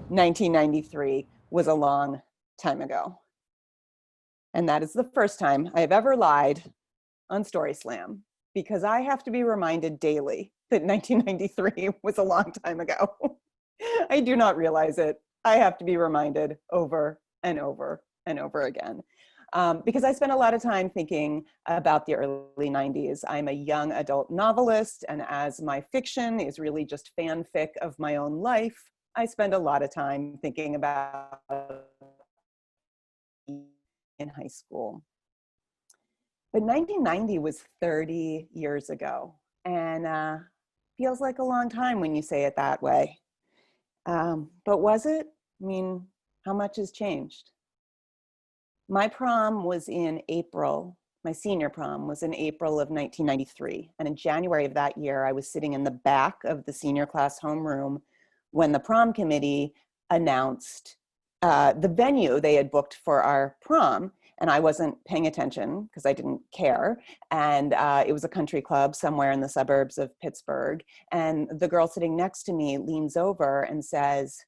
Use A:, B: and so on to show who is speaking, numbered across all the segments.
A: 1993 was a long time ago. And that is the first time I have ever lied on Story Slam, because I have to be reminded daily that 1993 was a long time ago. I do not realize it. I have to be reminded over and over and over again. Because I spent a lot of time thinking about the early 90s. I'm a young adult novelist, and as my fiction is really just fanfic of my own life, I spend a lot of time thinking about in high school. But 1990 was 30 years ago, and feels like a long time when you say it that way. But was it? I mean, how much has changed? My prom was in April. My senior prom was in April of 1993. And in January of that year, I was sitting in the back of the senior class homeroom when the prom committee announced the venue they had booked for our prom. And I wasn't paying attention because I didn't care. And it was a country club somewhere in the suburbs of Pittsburgh. And the girl sitting next to me leans over and says,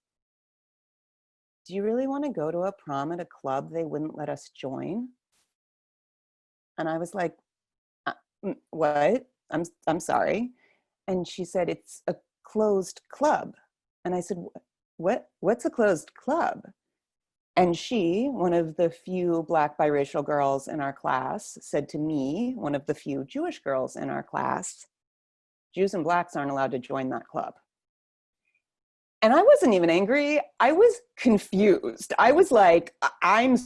A: "Do you really want to go to a prom at a club they wouldn't let us join?" And I was like, "What? I'm sorry." And she said, "It's a closed club." And I said, "What's a closed club?" And she, one of the few Black biracial girls in our class, said to me, one of the few Jewish girls in our class, "Jews and Blacks aren't allowed to join that club." And I wasn't even angry. I was confused. I was like, and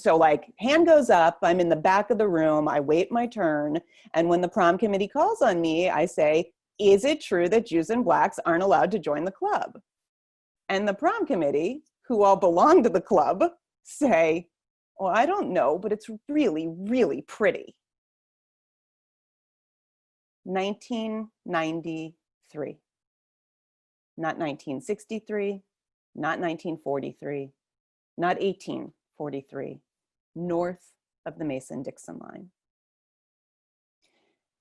A: so like hand goes up, I'm in the back of the room, I wait my turn. And when the prom committee calls on me, I say, "Is it true that Jews and Blacks aren't allowed to join the club?" And the prom committee, who all belong to the club, say, "Well, I don't know, but it's really, really pretty." 1993. Not 1963, not 1943, not 1843, north of the Mason-Dixon line.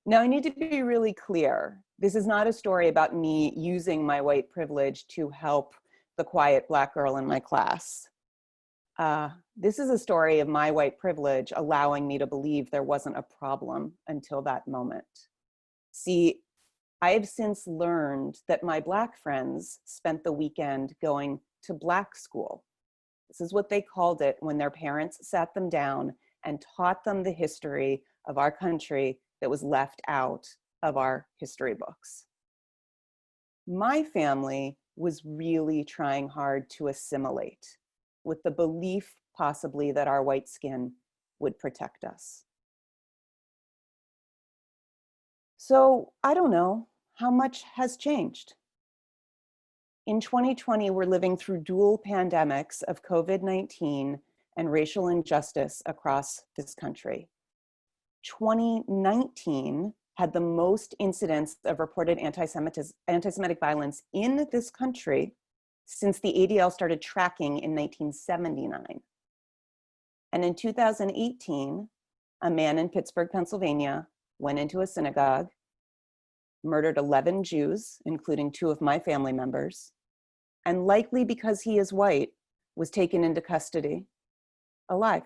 A: Now, I need to be really clear. This is not a story about me using my white privilege to help the quiet Black girl in my class. This is a story of my white privilege allowing me to believe there wasn't a problem until that moment. See, I have since learned that my Black friends spent the weekend going to Black school. This is what they called it when their parents sat them down and taught them the history of our country that was left out of our history books. My family was really trying hard to assimilate, with the belief possibly that our white skin would protect us. So I don't know. How much has changed? In 2020, we're living through dual pandemics of COVID-19 and racial injustice across this country. 2019 had the most incidents of reported anti-Semitic violence in this country since the ADL started tracking in 1979. And in 2018, a man in Pittsburgh, Pennsylvania, went into a synagogue, murdered 11 Jews, including 2 of my family members, and likely because he is white, was taken into custody alive.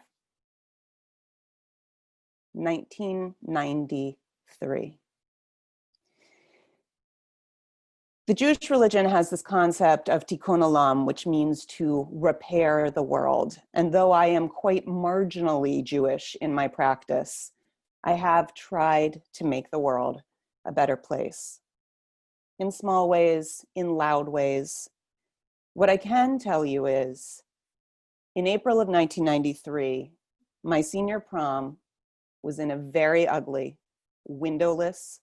A: 1993. The Jewish religion has this concept of tikkun olam, which means to repair the world. And though I am quite marginally Jewish in my practice, I have tried to make the world a better place. In small ways, in loud ways. What I can tell you is, in April of 1993, my senior prom was in a very ugly, windowless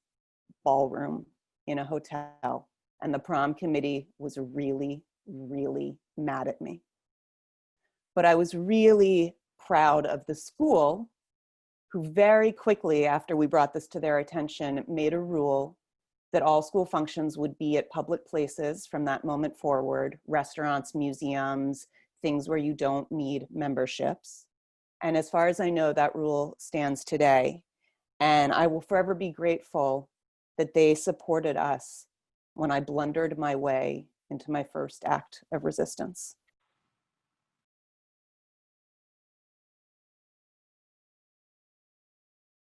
A: ballroom in a hotel. And the prom committee was really, really mad at me. But I was really proud of the school, who very quickly, after we brought this to their attention, made a rule that all school functions would be at public places from that moment forward, restaurants, museums, things where you don't need memberships. And as far as I know, that rule stands today. And I will forever be grateful that they supported us when I blundered my way into my first act of resistance.